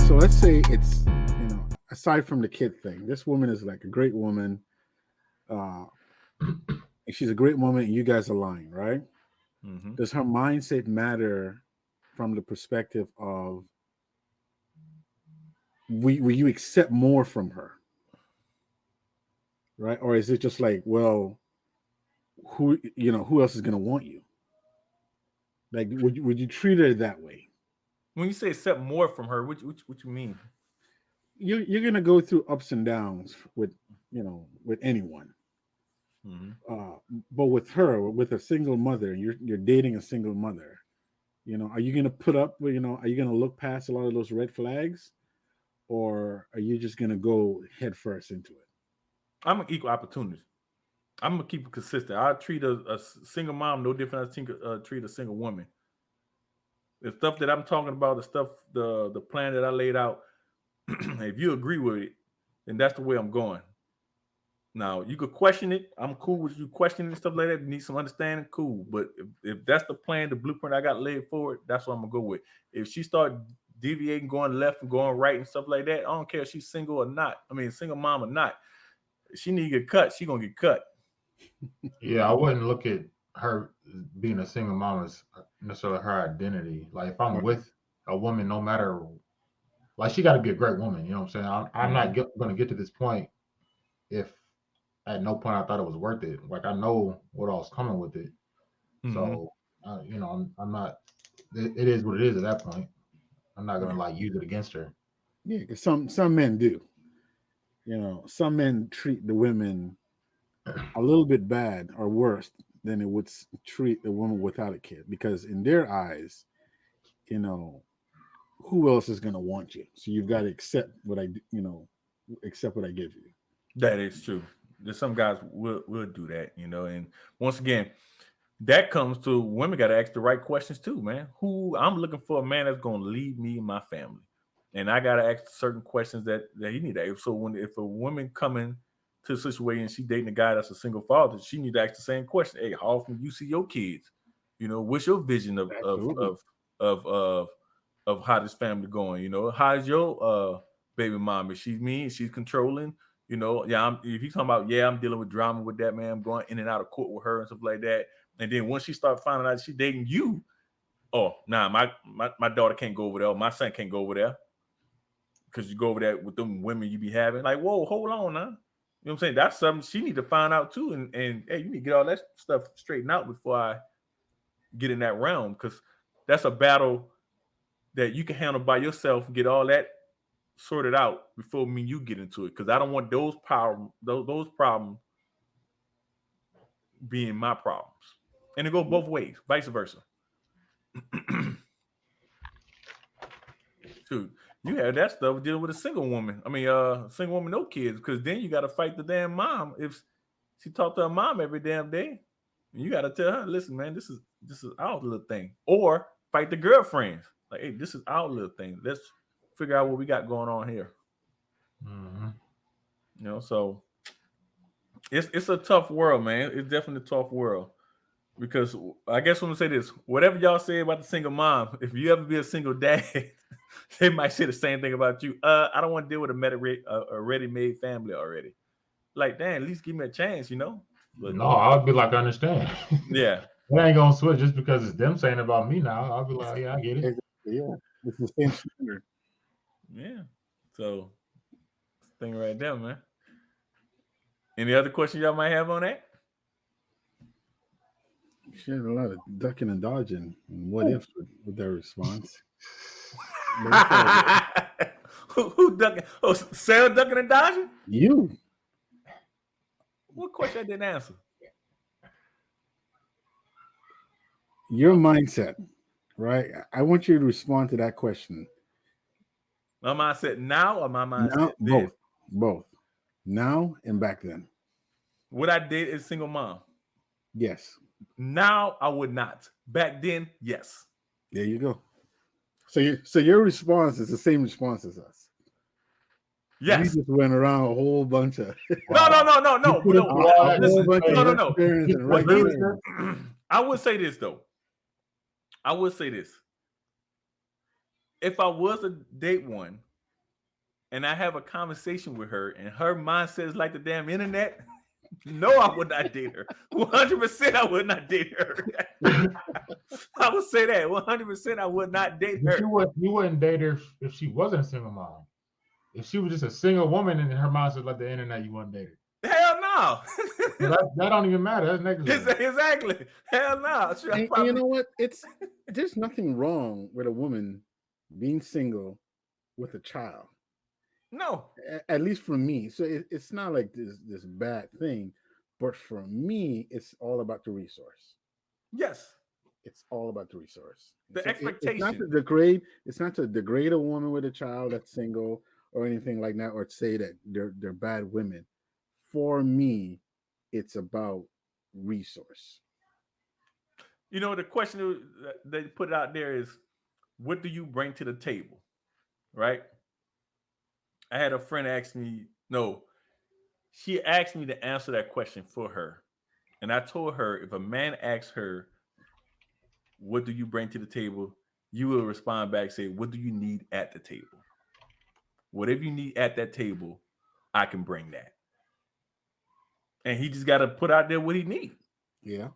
So let's say it's, aside from the kid thing, this woman is like a great woman. Uh, and she's a great woman, and you guys align, right? Mm-hmm. Does her mindset matter from the perspective of will you accept more from her, right? Or is it just like, well, who else is going to want you? Like, would you treat her that way? When you say accept more from her, what you mean? You're going to go through ups and downs with anyone. Mm-hmm. Uh, but with her, with a single mother, you're dating a single mother. Are you going to put up with, are you going to look past a lot of those red flags, or are you just going to go head first into it? I'm an equal opportunist. I'm gonna keep it consistent. I treat a single mom no different than treat a single woman. The stuff that I'm talking about, the plan that I laid out. If you agree with it, then that's the way I'm going. Now you could question it. I'm cool with you questioning stuff like that. You need some understanding, cool. But if that's the plan, the blueprint I got laid forward, that's what I'm gonna go with. If she start deviating, going left and going right and stuff like that, I don't care if she's single or not. I mean, single mom or not. If she need to get cut, she gonna get cut. Yeah, I wouldn't look at her being a single mom as necessarily her identity. Like if I'm Right. with a woman, no matter, like she got to be a great woman. You know what I'm saying? I'm not going to get to this point if at no point I thought it was worth it. Like I know what I was coming with it. So, I'm not. It is what it is at that point. I'm not gonna like use it against her. Yeah, because some men do. Some men treat the women a little bit bad or worse than it would treat the woman without a kid, because in their eyes, you know, who else is going to want you? So you've got to accept what I give you. That is true. There's some guys will do that, And once again, that comes to women got to ask the right questions too, man. Who I'm looking for a man that's going to lead me and my family, and I got to ask certain questions that he need to ask. So if a woman coming to a situation and she dating a guy that's a single father, she need to ask the same question. Hey, how often you see your kids? What's your vision of Absolutely. of of of how this family going? How's your baby mom? Is she mean? She's controlling? Yeah. If you talking about, I'm dealing with drama with that man, I'm going in and out of court with her and stuff like that. And then once she start finding out she's dating you, oh, nah, my daughter can't go over there. Or my son can't go over there because you go over there with them women you be having. Like, whoa, hold on, now. You know what I'm saying? That's something she need to find out too. And hey, you need to get all that stuff straightened out before I get in that realm, because that's a battle that you can handle by yourself. Get all that sorted out before you get into it, because I don't want those problems being my problems. And it go both ways, vice versa. Shoot, you had that stuff dealing with a single woman. I mean, single woman, no kids, because then you got to fight the damn mom if she talk to her mom every damn day. You got to tell her, listen, man, this is our little thing, or fight the girlfriends. Like, hey, this is our little thing. Let's figure out what we got going on here. So it's a tough world, man. It's definitely a tough world. Because I guess I'm gonna say this: whatever y'all say about the single mom, if you ever be a single dad, they might say the same thing about you. I don't want to deal with a ready-made family already. Like, damn, at least give me a chance, But no, I'll be like, I understand. Yeah, I ain't gonna switch just because it's them saying about me now. I'll be like, yeah, I get it. Exactly, yeah, it's the same standard. Yeah. So, thing right there, man. Any other questions y'all might have on that? She had a lot of ducking and dodging and what ifs with their response. Who ducking? Oh, Sarah ducking and dodging? You. What question I didn't answer? Your mindset, right? I want you to respond to that question. My mindset now or my mindset Now, then? Both. Now and back then. What I did is single mom. Yes. Now I would not. Back then, yes. There you go. So your response is the same response as us. Yes. We just went around a whole bunch of No. Listen, no. I would say this though. If I was to date one, and I have a conversation with her, and her mindset is like the damn internet, no, I would not date her. 100% I would not date her. I would say that 100% I would not date her. You wouldn't date her if she wasn't a single mom. If she was just a single woman and her mindset like the internet, you wouldn't date her. Hell no. that don't even matter. That's negligible. Exactly. Hell no. And you know what? There's nothing wrong with a woman being single with a child. No. At least for me. So it's not like this bad thing, but for me, it's all about the resource. Yes. It's all about the resource. The expectation. It's not to degrade a woman with a child that's single or anything like that, or to say that they're bad women. For me, it's about resource. You know, the question they put out there is, what do you bring to the table? Right? I had a friend ask me, she asked me to answer that question for her. And I told her, if a man asks her, what do you bring to the table? You will respond back, say, what do you need at the table? Whatever you need at that table, I can bring that. And he just got to put out there what he needs. Yeah. You know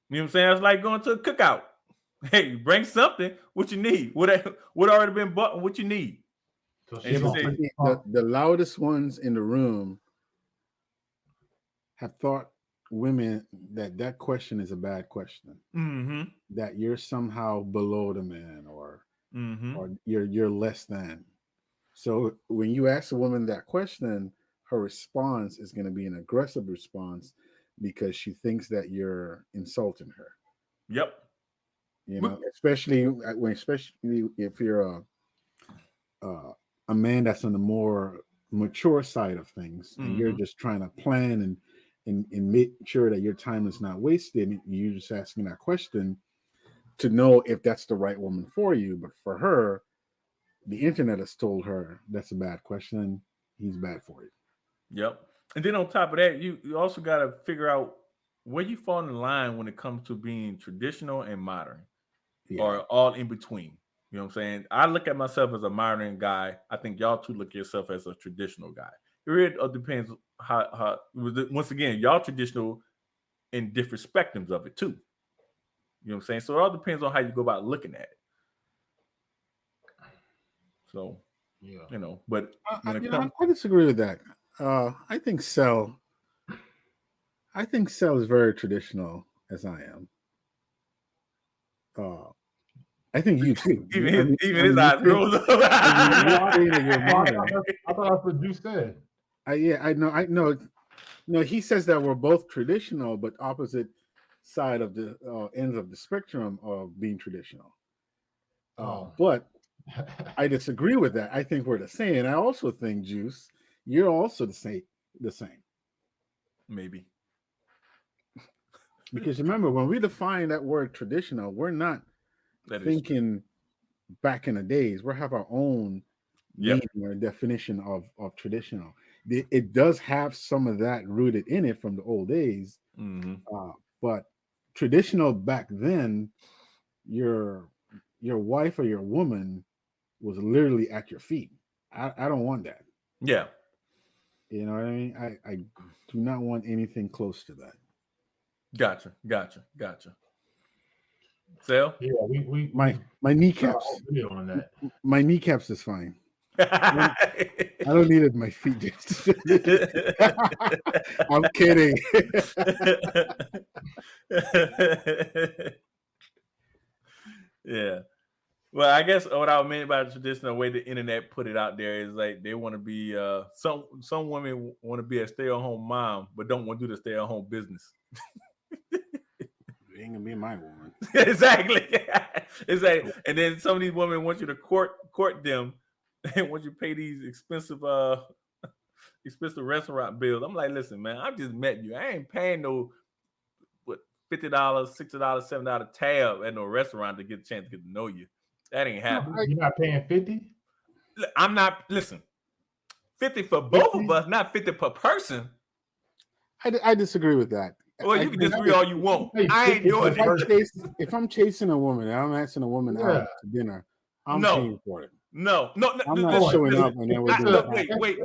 what I'm saying? It's like going to a cookout. Hey, bring something. What you need? What already been bought? What you need? So the loudest ones in the room have thought women that question is a bad question. Mm-hmm. That you're somehow below the man or you're less than. So when you ask a woman that question, her response is going to be an aggressive response because she thinks that you're insulting her. Yep. You know, especially if you're a man that's on the more mature side of things, and you're just trying to plan and make sure that your time is not wasted. And you're just asking that question to know if that's the right woman for you. But for her, the internet has told her that's a bad question. He's bad for you. Yep. And then on top of that, you also got to figure out where you fall in line when it comes to being traditional and modern, or all in between. You know what I'm saying? I look at myself as a modern guy. I think y'all two look at yourself as a traditional guy. It really depends how once again, y'all traditional in different spectrums of it too. You know what I'm saying? So it all depends on how you go about looking at it. So, you know, but I disagree with that. I think Cell is very traditional as I am. I think you too. Even his eyes rolled up. I thought that's what you said. I know. No, he says that we're both traditional, but opposite side of the ends of the spectrum of being traditional. But I disagree with that. I think we're the same. I also think, Juice, you're also the same. Maybe. Because remember, when we define that word traditional, we're not thinking back in the days. We have our own meaning or definition of traditional. It does have some of that rooted in it from the old days. But traditional back then, your wife or your woman was literally at your feet. I don't want that. Yeah. You know what I mean? I do not want anything close to that. Gotcha. Sale? Yeah, we my kneecaps. On that. My kneecaps is fine. I don't need it in my feet. I'm kidding. Yeah. Well, I guess what I mean by the traditional way the internet put it out there is like they want to be some women want to be a stay-at-home mom, but don't want to do the stay-at-home business. You ain't gonna be my woman. Exactly. And then some of these women want you to court them and want you to pay these expensive restaurant bills. I'm like, listen, man, I just met you. I ain't paying no $50, $60, $7 tab at no restaurant to get a chance to get to know you. That ain't happening. You're not paying 50? I'm not. Listen, 50 for both of us, not 50 per person. I disagree with that. Well, you can disagree all you want. I ain't doing it. If I'm chasing a woman and I'm asking a woman out to dinner, I'm paying for it. No. I'm not showing up, and then we're doing Look, that. wait.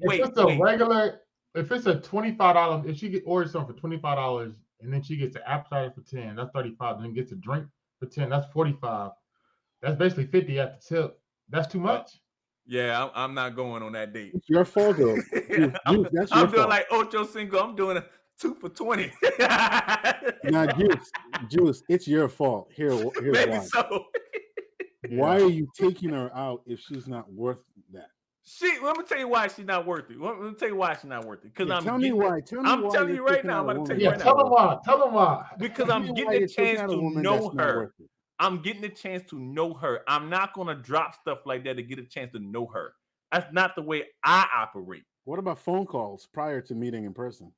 If it's a regular, if it's a $25, if she orders something for $25 and then she gets an appetizer for 10, that's 35. Then gets a drink for 10, that's 45. That's basically 50 at the tip. That's too much. Yeah, I'm not going on that date. It's your fault, though. Dude, that's your I'm doing fault. like Ocho Cinco. I'm doing a 2 for 20. Now, Juice, it's your fault. Here's Maybe why. so. Why are you taking her out if she's not worth that? Let me tell you why she's not worth it. Let me tell you why she's not worth it. Because Tell me why. I'm telling you right now. I'm about to tell you right now. Tell them why. Because I'm getting a chance to know her. I'm getting a chance to know her. I'm not going to drop stuff like that to get a chance to know her. That's not the way I operate. What about phone calls prior to meeting in person?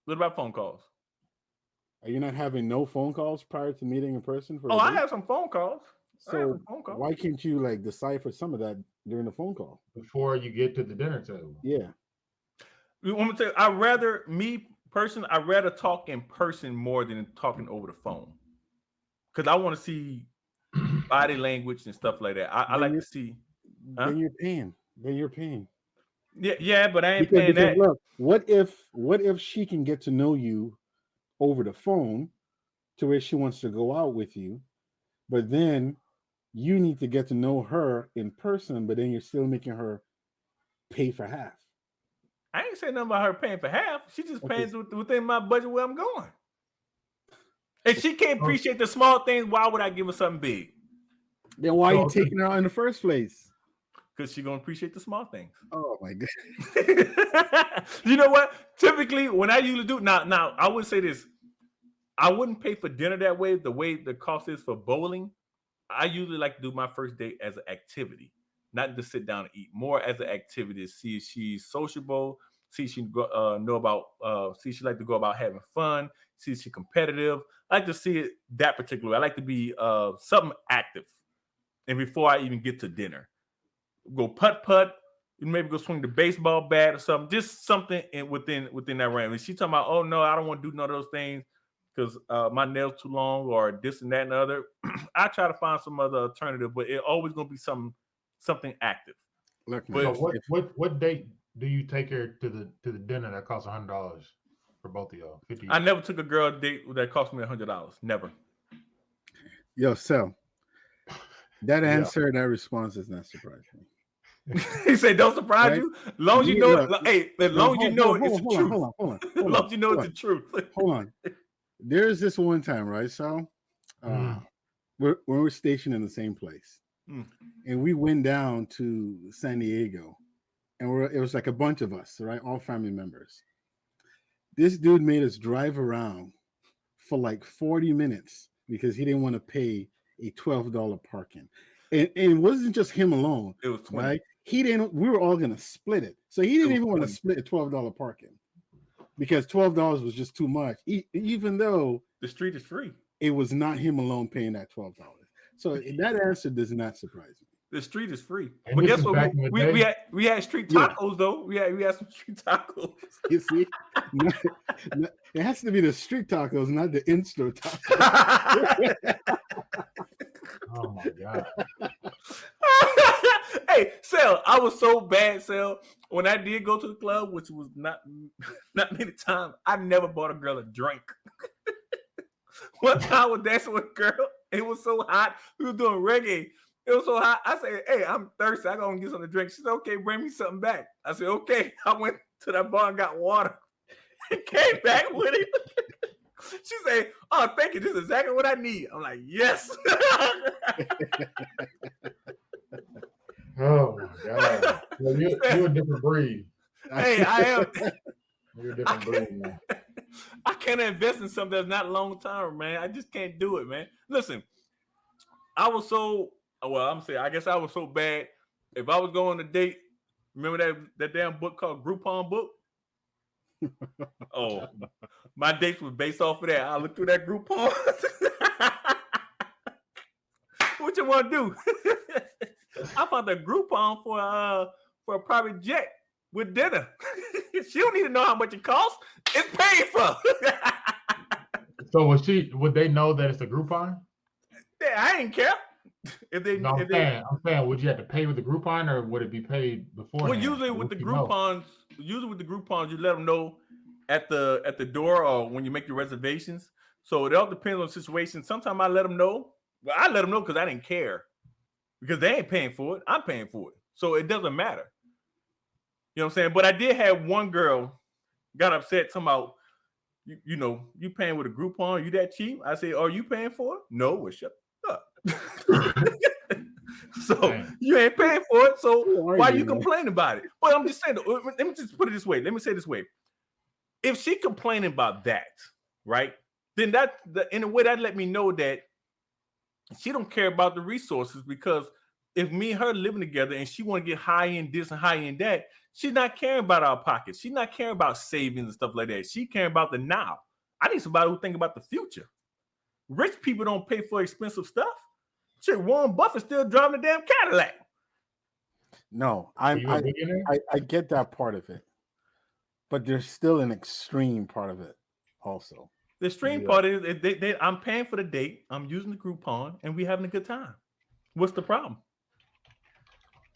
What about phone calls? Are you not having no phone calls prior to meeting in person? I have some phone calls. So why can't you like decipher some of that during the phone call before you get to the dinner table? Yeah. Want me to tell you, I'd rather talk in person more than talking over the phone. Because I want to see body language and stuff like that. I like to see. Then you're paying. Yeah, but I ain't paying that. Look, what if she can get to know you over the phone to where she wants to go out with you, but then you need to get to know her in person, but then you're still making her pay for half. I ain't saying nothing about her paying for half. She just pays within my budget where I'm going. If she can't appreciate the small things, why would I give her something big? Then why are you taking her out in the first place? Because she's going to appreciate the small things. Oh, my God. You know what? Typically, when I usually do, now, I would say this. I wouldn't pay for dinner that way, the way the cost is for bowling. I usually like to do my first date as an activity, not to sit down and eat. More as an activity to see if she's sociable, see if she see she like to go about having fun, see if she's competitive. I like to see it that particular way. I like to be something active. And before I even get to dinner, go putt, maybe go swing the baseball bat or something, just something within that range. And she talking about, oh no, I don't want to do none of those things because my nails too long or this and that and the other. I try to find some other alternative, but it always gonna be something active. Look, so what date do you take her to the dinner that costs $100 for both of y'all? 50. I never took a girl date that cost me $100. Never. Yo, so that answer, that response is not surprising. He said, "Don't surprise you. As long as you know, as long as you know it's the truth. Hold on. As long as you know it's the truth. Hold on. There's this one time, right? So we're stationed in the same place, and we went down to San Diego, and it was like a bunch of us, right? All family members. This dude made us drive around for like 40 minutes because he didn't want to pay a $12 parking. And it wasn't just him alone. It was 20. Right? We were all gonna split it. So he didn't even want to split a $12 parking because $12 was just too much. Even though the street is free. It was not him alone paying that $12. So that answer does not surprise me. The street is free. And but guess what? We had street tacos though. We had some street tacos. You see? It has to be the street tacos, not the in-store tacos. Oh my God. Hey, Sel, I was so bad, Sel. When I did go to the club, which was not many times, I never bought a girl a drink. One time I was dancing with a girl. It was so hot. We were doing reggae. It was so hot. I said, hey, I'm thirsty. I gotta get something to drink. She said, okay, bring me something back. I said, okay. I went to that bar and got water. And came back with it. She said, oh, thank you. This is exactly what I need. I'm like, yes. Oh my God. Well, you're a different breed. Hey, I am. You're a different breed, man. I can't invest in something that's not long term, man. I just can't do it, man. Listen, I was so I guess I was so bad. If I was going on a date, remember that damn book called Groupon book? Oh, my dates was based off of that. I looked through that Groupon. What you want to do? I found a Groupon for a private jet with dinner. She don't need to know how much it costs. It's paid for. So would they know that it's a Groupon? Yeah, I ain't care. If they, No, if they, I'm saying, would you have to pay with the Groupon or would it be paid well, beforehand? usually Or with would the you know? Groupons, you let them know at the door or when you make your reservations. So it all depends on the situation. Sometimes I let them know. Well, I let them know because I didn't care because they ain't paying for it. I'm paying for it, so it doesn't matter. You know what I'm saying? But I did have one girl got upset talking about you paying with a Groupon. You that cheap? I say, are you paying for it? No, well, shut up. So Dang. you ain't paying for it. So Who are why you, you man? complaining about it? But I'm just saying, let me just put it this way. Let me say it this way. If she complaining about that, right? Then in a way that let me know that she don't care about the resources, because if me and her living together and she want to get high in this and high in that, she's not caring about our pockets. She's not caring about savings and stuff like that. She caring about the now. I need somebody who think about the future. Rich people don't pay for expensive stuff. Shit, Warren Buffett still driving a damn Cadillac. No, Are you a billionaire? I get that part of it, but there's still an extreme part of it also. The extreme Yeah. part is I'm paying for the date, I'm using the Groupon, and we having a good time. What's the problem?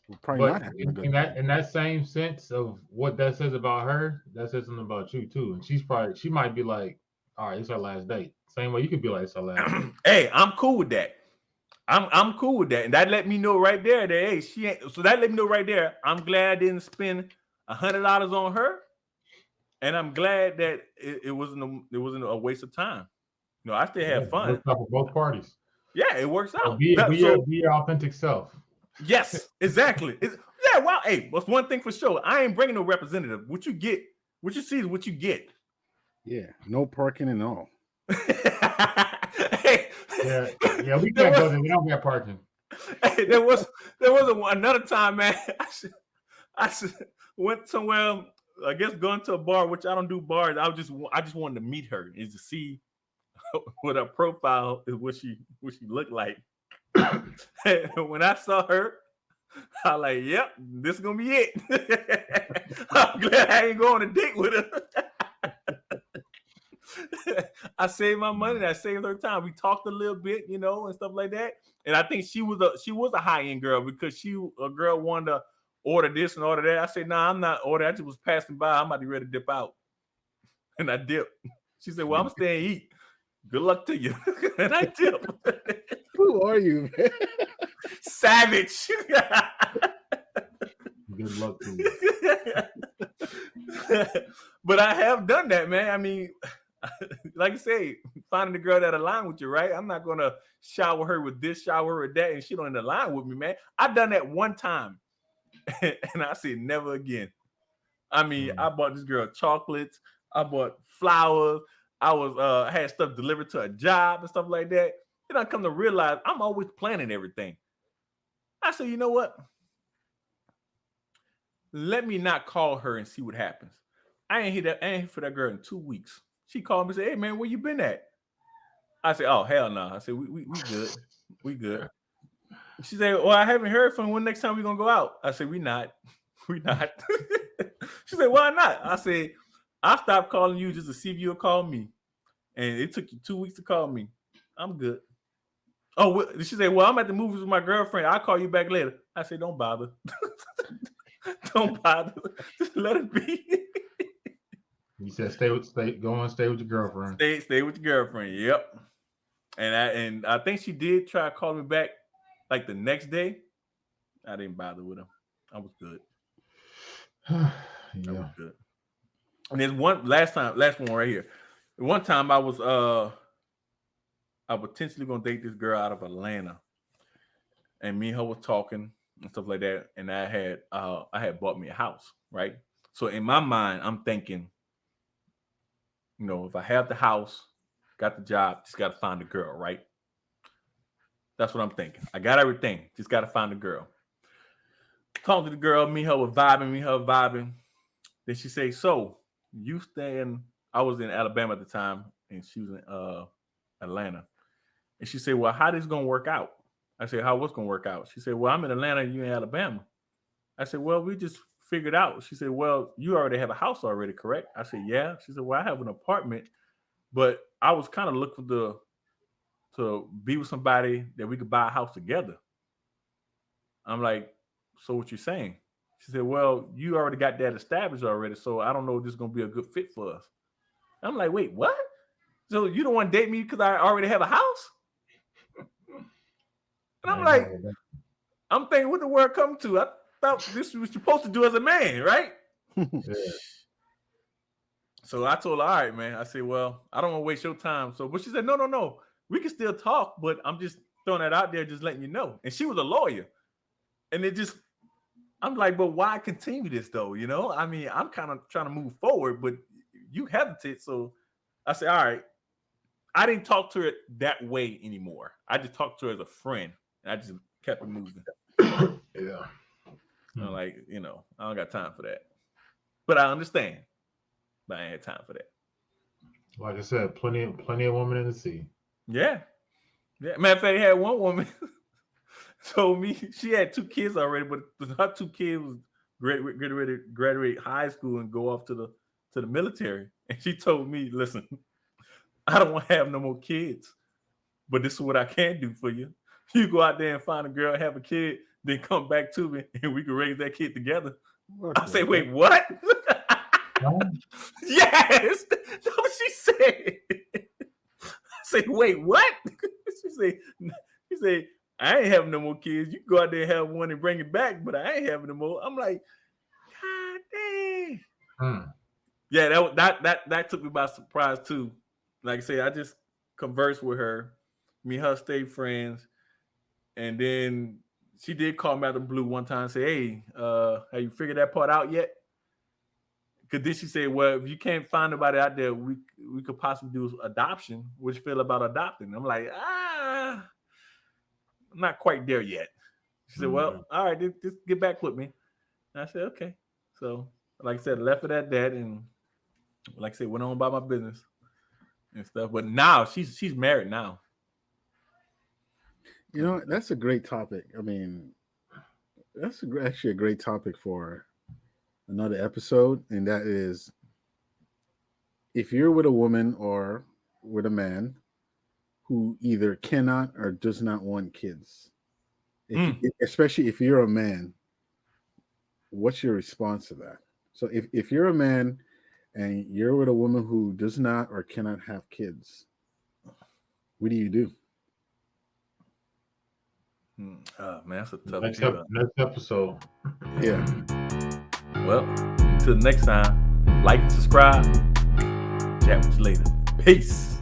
We're probably not But having a good in time. that same sense of what that says about her, that says something about you too. And she might be like, all right, it's our last date. Same way you could be like, it's our last date. Hey, I'm cool with that. I'm cool with that, and that let me know right there that hey, she ain't. So that let me know right there. I'm glad I didn't spend $100 on her, and I'm glad that it wasn't a waste of time. You know, I still had fun. Works out for both parties. Yeah, it works So out. be your authentic self. Yes, exactly. Yeah, well, hey, what's one thing for sure? I ain't bringing no representative. What you get, what you see is what you get. Yeah, no parking and all. Hey, Yeah, we can't go there. We don't get parking. Hey, there was another time, man. I went somewhere. I guess going to a bar, which I don't do bars. I just wanted to meet her, is to see what her profile is, what she looked like. When I saw her, I like, yep, this is gonna be it. I'm glad I ain't going on a date with her. I saved my money and I saved her time. We talked a little bit, and stuff like that. And I think she was a high-end girl because a girl wanted to order this and order that. I said, nah, I'm not ordering. I just was passing by. I'm about to be ready to dip out. And I dipped. She said, well, I'm staying to eat. Good luck to you. And I dipped. Who are you, man? Savage. Good luck to you. But I have done that, man. I mean, like I say, finding the girl that align with you, right? I'm not gonna shower her with this, shower her with that, and she don't align with me, man. I've done that one time, and I said never again. I mean, I bought this girl chocolates, I bought flowers, I had stuff delivered to a job and stuff like that. Then I come to realize I'm always planning everything. I said, you know what? Let me not call her and see what happens. I ain't hear for that girl in 2 weeks. She called me and said, hey man, where you been at? I said, oh hell no. I said, we good. We good. She said, well, I haven't heard from you. When next time we gonna go out? I said, we not. We not. She said, why not? I said, I stopped calling you just to see if you'll call me. And it took you 2 weeks to call me. I'm good. Oh, she said, well, I'm at the movies with my girlfriend. I'll call you back later. I said, don't bother. Don't bother. Just let it be. You said stay with your girlfriend. Stay with your girlfriend. Yep. And I think she did try to call me back like the next day. I didn't bother with her. I was good. Yeah. I was good. And there's last one right here. One time I was potentially gonna date this girl out of Atlanta, and me and her was talking and stuff like that. And I had bought me a house, right? So in my mind, I'm thinking, if I have the house, got the job, just got to find a girl, right? That's what I'm thinking. I got everything, just got to find a girl. Talk to the girl, me and her vibing. Then she say, so you staying? I was in Alabama at the time, and she was in Atlanta. And she said, well, how this gonna work out? I said, how what's gonna work out? She said, well, I'm in Atlanta and you in Alabama. I said, well, we just figured out. She said, well, you already have a house already, correct? I said, yeah. She said, well, I have an apartment, but I was kind of looking to to be with somebody that we could buy a house together. I'm like, so what you saying? She said, well, you already got that established already, so I don't know if this is gonna be a good fit for us. I'm like, wait, what? So you don't want to date me because I already have a house? And I'm like, I'm thinking, what the world come to? I thought this was what you're supposed to do as a man, right? Yeah. So I told her, all right, man. I said, well, I don't want to waste your time. So, but she said, no. We can still talk, but I'm just throwing that out there, just letting you know. And she was a lawyer. And it just, I'm like, but why continue this though? You know, I mean, I'm kind of trying to move forward, but you hesitate. So I said, all right. I didn't talk to her that way anymore. I just talked to her as a friend. And I just kept it moving. Yeah. I'm like, you know, I don't got time for that. But I understand. But I ain't had time for that. Like I said, plenty of women in the sea. Yeah. Matter of fact, I had one woman told me she had 2 kids already, but her 2 kids was getting ready to graduate high school and go off to the military. And she told me, listen, I don't want to have no more kids, but this is what I can do for you. You go out there and find a girl, have a kid, then come back to me, and we can raise that kid together. I say, wait, what? Yes, that's what she said. I say, wait, what? She said, I ain't having no more kids. You can go out there and have one and bring it back, but I ain't having no more. I'm like, God dang. Yeah, that took me by surprise too. Like I say, I just conversed with her. Me and her stayed friends. And then she did call me out of the blue one time and say, hey, have you figured that part out yet? Because then she said, well, if you can't find nobody out there, we could possibly do adoption. What you feel about adopting? I'm like, I'm not quite there yet. She said, well, all right, just get back with me. And I said, okay. So, like I said, left it at that. And like I said, went on about my business and stuff. But now she's married now. You know, that's a great topic. I mean, that's actually a great topic for another episode. And that is, if you're with a woman or with a man who either cannot or does not want kids, especially if you're a man, what's your response to that? So if you're a man and you're with a woman who does not or cannot have kids, what do you do? Oh, man, that's a tough next episode. Yeah. Well, until next time, like and subscribe. Chat with you later. Peace.